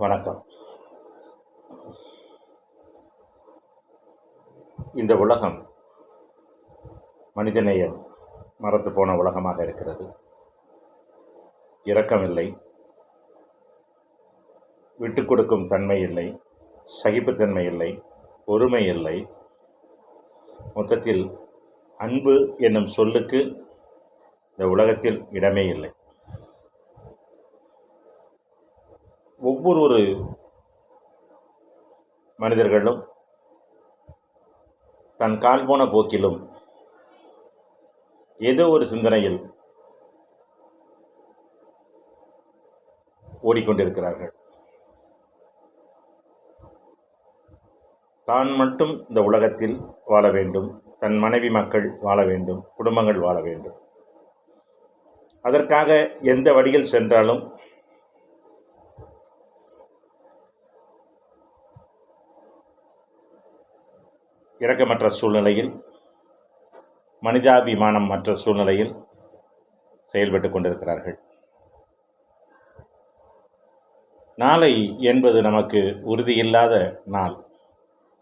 வணக்கம். இந்த உலகம் மனிதநேயம் மறந்து போன உலகமாக இருக்கிறது. இரக்கமில்லை, விட்டு கொடுக்கும் தன்மை இல்லை, சகிப்புத்தன்மை இல்லை, பொறுமை இல்லை. மொத்தத்தில் அன்பு என்னும் சொல்லுக்கு இந்த உலகத்தில் இடமே இல்லை. ஒவ்வொரு மனிதர்களும் தன் கால் போன போக்கிலும் ஏதோ ஒரு சிந்தனையில் ஓடிக்கொண்டிருக்கிறார்கள். தான் மட்டும் இந்த உலகத்தில் வாழ வேண்டும், தன் மனைவி மக்கள் வாழ வேண்டும், குடும்பங்கள் வாழ வேண்டும். அதற்காக எந்த வழியில் சென்றாலும் இரக்கமற்ற சூழ்நிலையில், மனிதாபிமானம் மற்ற சூழ்நிலையில் செயல்பட்டு கொண்டிருக்கிறார்கள். நாளை என்பது நமக்கு உறுதியில்லாத நாள்.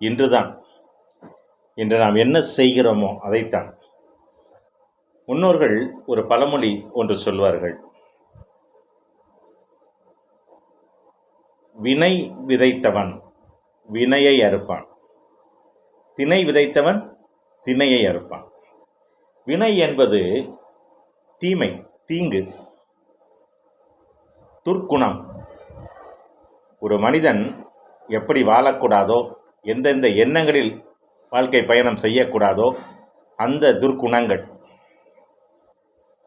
இன்றுதான். இன்று நாம் என்ன செய்கிறோமோ அதைத்தான். முன்னோர்கள் ஒரு பழமொழி ஒன்று சொல்வார்கள். வினை விதைத்தவன் வினையை அறுப்பான், திணை விதைத்தவன் திணையை அறுப்பான். வினை என்பது தீமை, தீங்கு, துர்க்குணம். ஒரு மனிதன் எப்படி வாழக்கூடாதோ, எந்தெந்த எண்ணங்களில் வாழ்க்கை பயணம் செய்யக்கூடாதோ அந்த துர்க்குணங்கள்.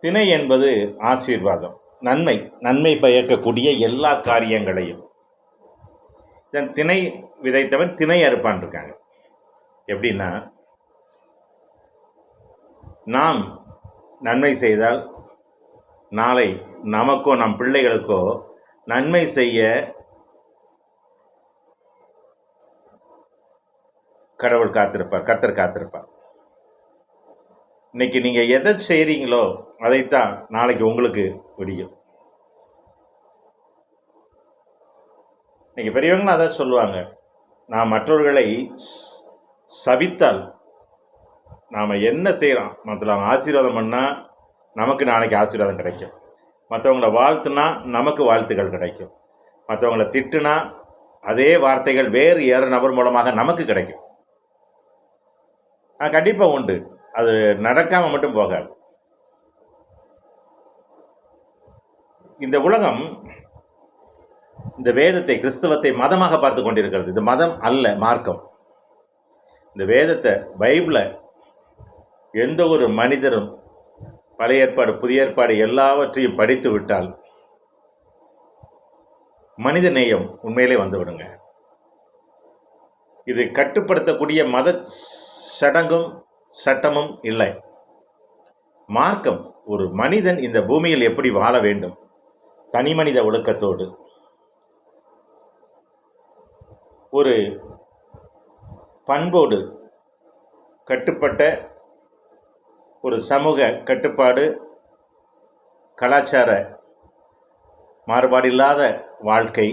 திணை என்பது ஆசீர்வாதம், நன்மை, நன்மை பயக்கக்கூடிய எல்லா காரியங்களையும். இதன் திணை விதைத்தவன் திணை அறுப்பான் இருக்காங்க. எப்படின்னா, நாம் நன்மை செய்தால் நாளை நமக்கோ நம் பிள்ளைகளுக்கோ நன்மை செய்ய கடவுள் காத்திருப்பார், கர்த்தர் காத்திருப்பார். இன்னைக்கு நீங்கள் எதை செய்கிறீங்களோ அதைத்தான் நாளைக்கு உங்களுக்கு விடியும். இன்னைக்கு பெரியவங்களும் அதான் சொல்லுவாங்க, நான் மற்றவர்களை சபித்தால் நாம் என்ன செய்கிறோம், மற்றவங்க ஆசீர்வாதம் பண்ணால் நமக்கு நாளைக்கு ஆசீர்வாதம் கிடைக்கும், மற்றவங்கள வாழ்த்துனா நமக்கு வாழ்த்துக்கள் கிடைக்கும், மற்றவங்கள திட்டுனா அதே வார்த்தைகள் வேறு யார் நபர் மூலமாக நமக்கு கிடைக்கும். கண்டிப்பாக உண்டு. அது நடக்காமல் மட்டும் போகாது. இந்த உலகம் இந்த வேதத்தை, கிறிஸ்தவத்தை மதமாக பார்த்து கொண்டிருக்கிறது. இது மதம் அல்ல, மார்க்கம். இந்த வேதத்தை, பைபிளை எந்த ஒரு மனிதரும் பழைய ஏற்பாடு புதிய ஏற்பாடு எல்லாவற்றையும் படித்து விட்டால் மனித நேயம் உண்மையிலே வந்துவிடுங்க. இது கட்டுப்படுத்தக்கூடிய மத சடங்கும் சட்டமும் இல்லை. மார்க்கம் ஒரு மனிதன் இந்த பூமியில் எப்படி வாழ வேண்டும், தனி மனித ஒழுக்கத்தோடு, ஒரு பண்போடு, கட்டுப்பட்ட ஒரு சமூக கட்டுப்பாடு, கலாச்சார மாறுபாடில்லாத வாழ்க்கை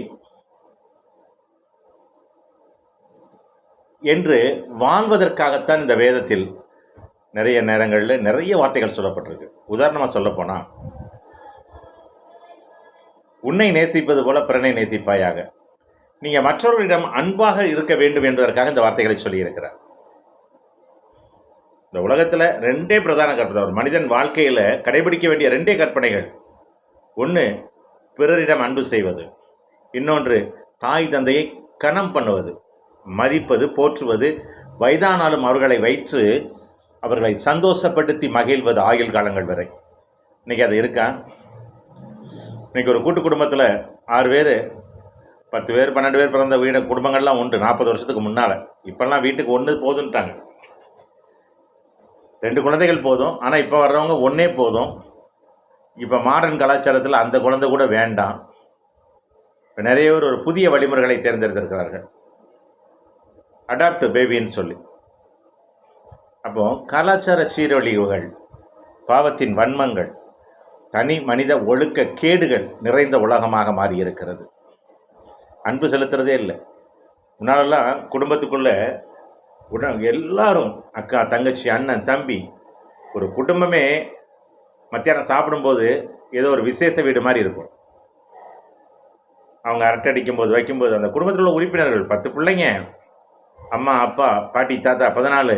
என்று வாழ்வதற்காகத்தான் இந்த வேதத்தில் நிறைய நேரங்களில் நிறைய வார்த்தைகள் சொல்லப்பட்டிருக்கு. உதாரணமாக சொல்லப்போனால், உன்னை நேசிப்பது போல பிறனை நேசிப்பாயாக. நீங்கள் மற்றவர்களிடம் அன்பாக இருக்க வேண்டும் என்பதற்காக இந்த வார்த்தைகளை சொல்லியிருக்கிறார். இந்த உலகத்தில் ரெண்டே பிரதான கற்பனை, ஒரு மனிதன் வாழ்க்கையில் கடைபிடிக்க வேண்டிய ரெண்டே கற்பனைகள். ஒன்று பிறரிடம் அன்பு செய்வது, இன்னொன்று தாய் தந்தையை கனம் பண்ணுவது, மதிப்பது, போற்றுவது, வயதானாலும் அவர்களை வைத்து அவர்களை சந்தோஷப்படுத்தி மகிழ்வது ஆயுள் காலங்கள் வரை. இன்றைக்கி அது இருக்கா? இன்றைக்கி ஒரு கூட்டு குடும்பத்தில் 6 பேர் 10 பேர் 12 பேர் பிறந்த குடும்பங்கள்லாம் உண்டு 40 வருஷத்துக்கு முன்னால். இப்போல்லாம் வீட்டுக்கு 1 போதுன்ட்டாங்க, 2 குழந்தைகள் போதும். ஆனால் இப்போ வர்றவங்க 1 போதும். இப்போ மாடர்ன் கலாச்சாரத்தில் அந்த குழந்தை கூட வேண்டாம். இப்போ நிறைய பேர் ஒரு புதிய வழிமுறைகளை தேர்ந்தெடுத்திருக்கிறார்கள், அடாப்ட் பேபின்னு சொல்லி. அப்போ கலாச்சார சீரழிவுகள், பாவத்தின் வன்மங்கள், தனி மனித ஒழுக்க கேடுகள் நிறைந்த உலகமாக மாறியிருக்கிறது. அன்பு செலுத்துறதே இல்லை. முன்னாலெல்லாம் குடும்பத்துக்குள்ளே எல்லாரும் அக்கா, தங்கச்சி, அண்ணன், தம்பி, ஒரு குடும்பமே மத்தியானம் சாப்பிடும்போது ஏதோ ஒரு விசேஷ வீடு மாதிரி இருக்கும். அவங்க அரட்டை அடிக்கும்போது வைக்கும்போது அந்த குடும்பத்தில் உள்ள உறுப்பினர்கள் 10 பிள்ளைங்க, அம்மா, அப்பா, பாட்டி, தாத்தா 14,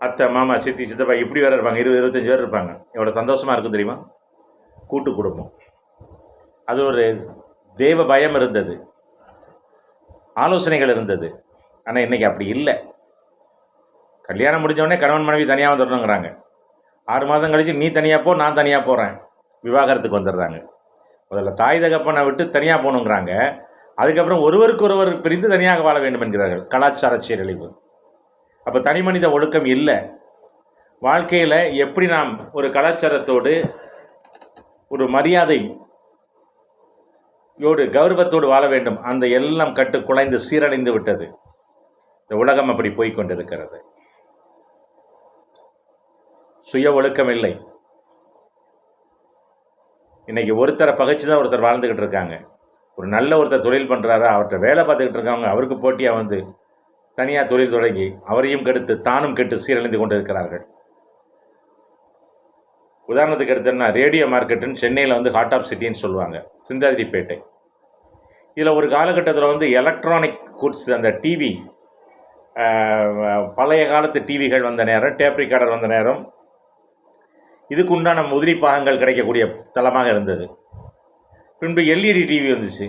அத்தை, மாமா, சித்தி, சித்தப்பா, இப்படி வேறு இருப்பாங்க. 20-25 பேர் இருப்பாங்க. எவ்வளோ சந்தோஷமாக இருக்கும் தெரியுமா? கூட்டு குடும்பம். அது ஒரு தெய்வ பயம் இருந்தது, ஆலோசனைகள் இருந்தது. ஆனால் இன்றைக்கி அப்படி இல்லை. கல்யாணம் முடிஞ்சவொடனே கணவன் மனைவி தனியாக வந்துடணுங்கிறாங்க. 6 மாதம் கழித்து நீ தனியாக போ, நான் தனியாக போகிறேன், விவாகரத்துக்கு வந்துடுறாங்க. முதல்ல தாய் தகப்பனை விட்டு தனியாக போகணுங்கிறாங்க. அதுக்கப்புறம் ஒருவருக்கொருவர் பிரிந்து தனியாக வாழ வேண்டும் என்கிறார்கள். கலாச்சார சீரழிவு. அப்போ தனி மனித ஒழுக்கம் இல்லை. வாழ்க்கையில் எப்படி நாம் ஒரு கலாச்சாரத்தோடு, ஒரு மரியாதை கௌரவத்தோடு வாழ வேண்டும், அந்த எல்லாம் கட்டு குலைந்து சீரழிந்து விட்டது. இந்த உலகம் அப்படி போய்கொண்டிருக்கிறது. சுய ஒழுக்கம் இல்லை. இன்றைக்கி ஒருத்தரை பகைச்சு தான் ஒருத்தர் வாழ்ந்துக்கிட்டு இருக்காங்க. ஒரு நல்ல ஒருத்தர் தொழில் பண்ணுறாரு, அவர்கிட்ட வேலை பார்த்துக்கிட்டு இருக்காங்க, அவருக்கு போட்டியாக வந்து தனியாக தொழில் தொடங்கி அவரையும் கெடுத்து தானும் கெட்டு சீரழிந்து கொண்டு இருக்கிறார்கள். உதாரணத்துக்கு எடுத்தோம்னா ரேடியோ மார்க்கெட்டுன்னு சென்னையில் வந்து ஹார்ட் ஆஃப் சிட்டின்னு சொல்லுவாங்க, சிந்தாதிரிப்பேட்டை. இதில் ஒரு காலகட்டத்தில் வந்து எலக்ட்ரானிக் குட்ஸ், அந்த டிவி, பழைய காலத்து டிவிகள் வந்த நேரம், டேப் ரிகார்டர் வந்த நேரம், இதுக்கு உண்டான உதிரி பாகங்கள் கிடைக்கக்கூடிய தளமாக இருந்தது. பின்பு எல்இடி டிவி வந்துச்சு.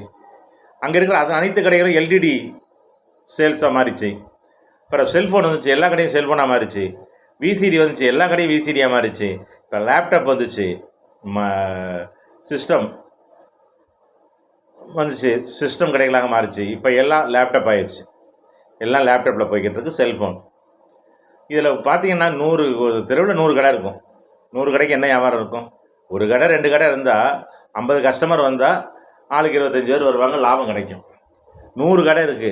அங்கே இருக்கிற அது அனைத்து கடைகளும் எல்இடி சேல்ஸாக மாறிச்சு. அப்புறம் செல்ஃபோன் வந்துச்சு, எல்லா கடையும் செல்ஃபோனாக மாறிச்சு. விசிடி வந்துச்சு, எல்லா கடையும் விசிடியாக மாறிச்சு. இப்போ லேப்டாப் வந்துச்சு, சிஸ்டம் வந்துச்சு, சிஸ்டம் கடைகளாக மாறிச்சு. இப்போ எல்லாம் லேப்டாப் ஆயிடுச்சு. எல்லாம் லேப்டாப்பில் போய்கிட்டு இருக்குது, செல்ஃபோன். இதில் பார்த்திங்கன்னா 100 தெருவில் 100 கடை இருக்கும். 100 கடைக்கு என்ன வியாபாரம் இருக்கும்? ஒரு கடை 2 கடை இருந்தால் 50 கஸ்டமர் வந்தால் ஆளுக்கு 25 பேர் வருவாங்க, லாபம் கிடைக்கும். 100 கடை இருக்குது,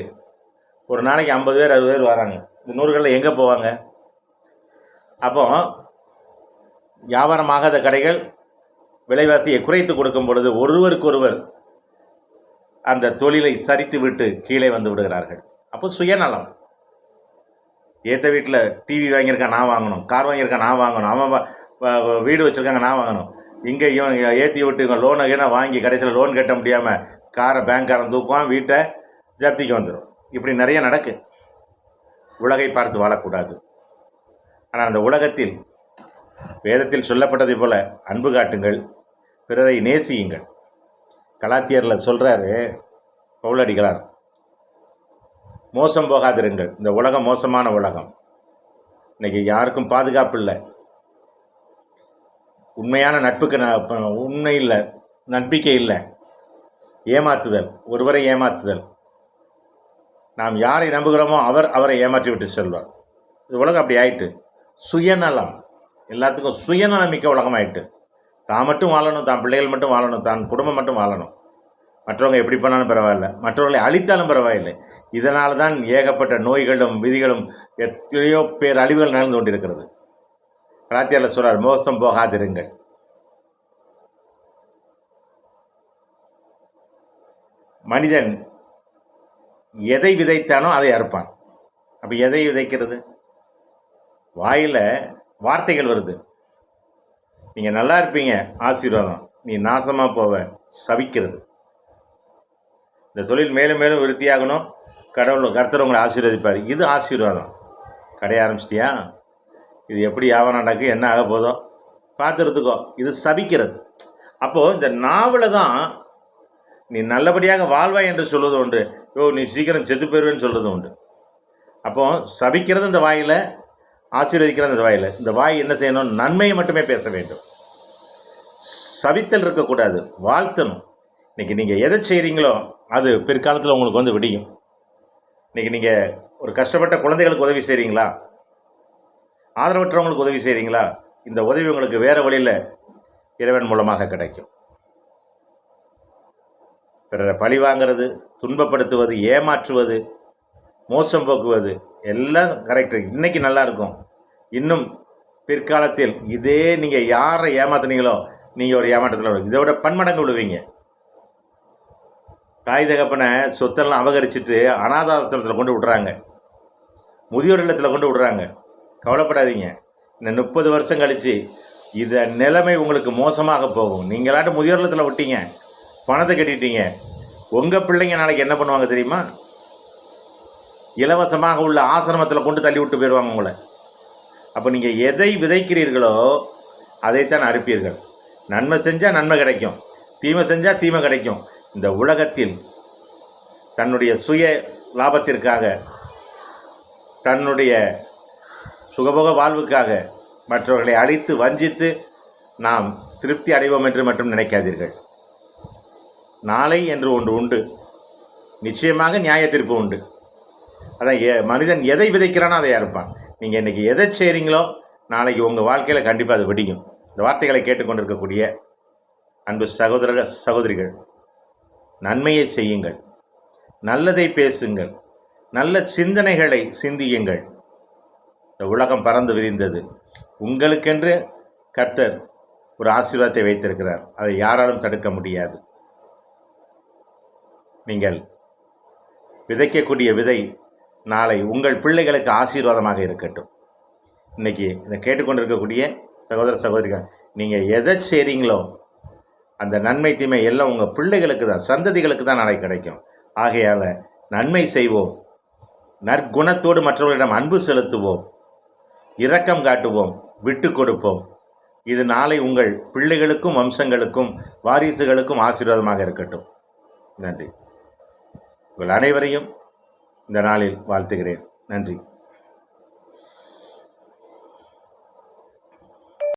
ஒரு நாளைக்கு 50 பேர் 60 பேர் வராங்க. இந்த 100 கடையில் எங்கே போவாங்க? அப்போ வியாபாரமாகாத கடைகள் விலைவாசியை குறைத்து கொடுக்கும் பொழுது ஒருவருக்கொருவர் அந்த தொழிலை சரித்து விட்டு கீழே வந்து விடுகிறார்கள். அப்போ சுயநலம். ஏற்ற வீட்டில் டிவி வாங்கியிருக்கேன் நான் வாங்கணும், கார் வாங்கியிருக்கேன் நான் வாங்கணும், அவன் வீடு வச்சுருக்காங்க நான் வாங்கணும், இங்கே ஏற்றி விட்டு இவங்க லோனை வாங்கி கடைசியில் லோன் கட்ட முடியாமல் காரை பேங்க்காரன் தூக்குவான், வீட்டை ஜப்திக்கு வந்துடும். இப்படி நிறைய நடக்கு. உலகை பார்த்து வாழக்கூடாது. ஆனால் அந்த உலகத்தில் வேதத்தில் சொல்லப்பட்டதை போல அன்பு காட்டுங்கள், பிறரை நேசியுங்கள். கலாத்தியரில் சொல்கிறாரு பவுலடிகளார், மோசம் போகாதிருங்கள். இந்த உலகம் மோசமான உலகம். இன்றைக்கி யாருக்கும் பாதுகாப்பு இல்லை. உண்மையான நட்புக்கு உண்மை இல்லை, நம்பிக்கை இல்லை. ஏமாத்துதல், ஒருவரை ஏமாத்துதல். நாம் யாரை நம்புகிறோமோ அவரை ஏமாற்றி விட்டு செல்வார். இது உலகம் அப்படி ஆயிட்டு. சுயநலம், எல்லாத்துக்கும் சுயநலம் மிக்க உலகம் ஆயிட்டு. தான் மட்டும் வாழணும், தான் பிள்ளைகள் மட்டும் வாழணும், தான் குடும்பம் மட்டும் வாழணும். மற்றவங்க எப்படி பண்ணாலும் பரவாயில்லை, மற்றவர்களை அழித்தாலும் பரவாயில்லை. இதனால தான் ஏகப்பட்ட நோய்களும் விதிகளும் எத்தனையோ பேர் அழிவுகள் நடந்து கொண்டிருக்கிறது. கலாத்தியரில் சொல்றார், மோசம் போகாதிருங்கள். மனிதன் எதை விதைத்தானோ அதை அறுப்பான். அப்போ எதை விதைக்கிறது? வாயில் வார்த்தைகள் வருது. நீங்கள் நல்லா இருப்பீங்க, ஆசீர்வாதம். நீ நாசமாக போவ, சபிக்கிறது. இந்த தொழில் மேலும் மேலும் விருத்தியாகணும், கர்த்தர் உங்களை ஆசீர்வதிப்பார், இது ஆசீர்வாதம். கடைய ஆரம்பிச்சிட்டியா, இது எப்படி வியாபாரம் நடக்கு, என்ன ஆக போதோ பார்த்துறதுக்கோ, இது சபிக்கிறது. அப்போது இந்த நாவலை தான் நீ நல்லபடியாக வாழ்வாய் என்று சொல்வது உண்டு, நீ சீக்கிரம் செத்து போயிடுவேன்னு சொல்கிறது உண்டு. அப்போது சபிக்கிறது இந்த வாயில், ஆசீர்வதிக்கிறது இந்த வாயில். இந்த வாய் என்ன செய்யணும்? நன்மையை மட்டுமே பேச வேண்டும், சபித்தல் இருக்கக்கூடாது, வாழ்த்தணும். இன்றைக்கி நீங்கள் எதை செய்கிறீங்களோ அது பிற்காலத்தில் உங்களுக்கு வந்து விடியும். இன்றைக்கி நீங்கள் ஒரு கஷ்டப்பட்ட குழந்தைகளுக்கு உதவி செய்கிறீங்களா, ஆதரவற்றவங்களுக்கு உதவி செய்கிறீங்களா, இந்த உதவி உங்களுக்கு வேறு வழியில் இறைவன் மூலமாக கிடைக்கும். பிறரை பழி வாங்கிறது, துன்பப்படுத்துவது, ஏமாற்றுவது, மோசம் போக்குவது எல்லாம் கரெக்டு. இன்றைக்கி நல்லா இருக்கும். இன்னும் பிற்காலத்தில் இதே நீங்கள் யாரை ஏமாத்துனீங்களோ நீங்கள் ஒரு ஏமாற்றத்தில் விடுவீங்க, இதை விட பன்மடங்கு விடுவீங்க. தாய் தகப்பனை சொத்தெல்லாம் அபகரிச்சுட்டு அனாதாசிரமத்தில் கொண்டு விட்றாங்க, முதியோர் இல்லத்தில் கொண்டு விட்றாங்க. கவலைப்படாதீங்க, இன்னும் 30 வருஷம் கழித்து இதை நிலைமை உங்களுக்கு மோசமாக போகும். நீங்களாட்டு முதியோர் இல்லத்தில் விட்டீங்க, பணத்தை கட்டிட்டீங்க, உங்கள் பிள்ளைங்க நாளைக்கு என்ன பண்ணுவாங்க தெரியுமா? இலவசமாக உள்ள ஆசிரமத்தில் கொண்டு தள்ளி விட்டு போயிடுவாங்க உங்களை. அப்போ நீங்கள் எதை விதைக்கிறீர்களோ அதைத்தான் அறுப்பீர்கள். நன்மை செஞ்சால் நன்மை கிடைக்கும், தீமை செஞ்சால் தீமை கிடைக்கும். இந்த உலகத்தில் தன்னுடைய சுய லாபத்திற்காக, தன்னுடைய சுகபோக வாழ்வுக்காக மற்றவர்களை அழித்து வஞ்சித்து நாம் திருப்தி அடைவோம் என்று மட்டும் நினைக்காதீர்கள். நாளை என்று ஒன்று உண்டு, நிச்சயமாக நியாய தீர்ப்பு உண்டு. அதான் மனிதன் எதை விதைக்கிறானோ அதை அறுப்பான். நீங்கள் இன்றைக்கி எதை செய்கிறீங்களோ நாளைக்கு உங்கள் வாழ்க்கையில் கண்டிப்பாக அது வெடிக்கும். இந்த வார்த்தைகளை கேட்டுக்கொண்டிருக்கக்கூடிய அன்பு சகோதர சகோதரிகள், நன்மையை செய்யுங்கள், நல்லதை பேசுங்கள், நல்ல சிந்தனைகளை சிந்தியுங்கள். இந்த உலகம் பறந்து விரிந்தது. உங்களுக்கென்று கர்த்தர் ஒரு ஆசீர்வாதத்தை வைத்திருக்கிறார், அதை யாராலும் தடுக்க முடியாது. நீங்கள் விதைக்கக்கூடிய விதை நாளை உங்கள் பிள்ளைகளுக்கு ஆசீர்வாதமாக இருக்கட்டும். இன்றைக்கி இதை கேட்டுக்கொண்டிருக்கக்கூடிய சகோதர சகோதரிகள், நீங்கள் எதை செய்கிறீங்களோ அந்த நன்மை தீமை எல்லாம் உங்கள் பிள்ளைகளுக்கு தான், சந்ததிகளுக்கு தான் நாளை கிடைக்கும். ஆகையால் நன்மை செய்வோம், நற்குணத்தோடு மற்றவர்களிடம் அன்பு செலுத்துவோம், இரக்கம் காட்டுவோம், விட்டு கொடுப்போம். இது நாளை உங்கள் பிள்ளைகளுக்கும் வம்சங்களுக்கும் வாரிசுகளுக்கும் ஆசீர்வாதமாக இருக்கட்டும். நன்றி. உங்கள் அனைவரையும் இந்த நாளில் வாழ்த்துகிறேன். நன்றி.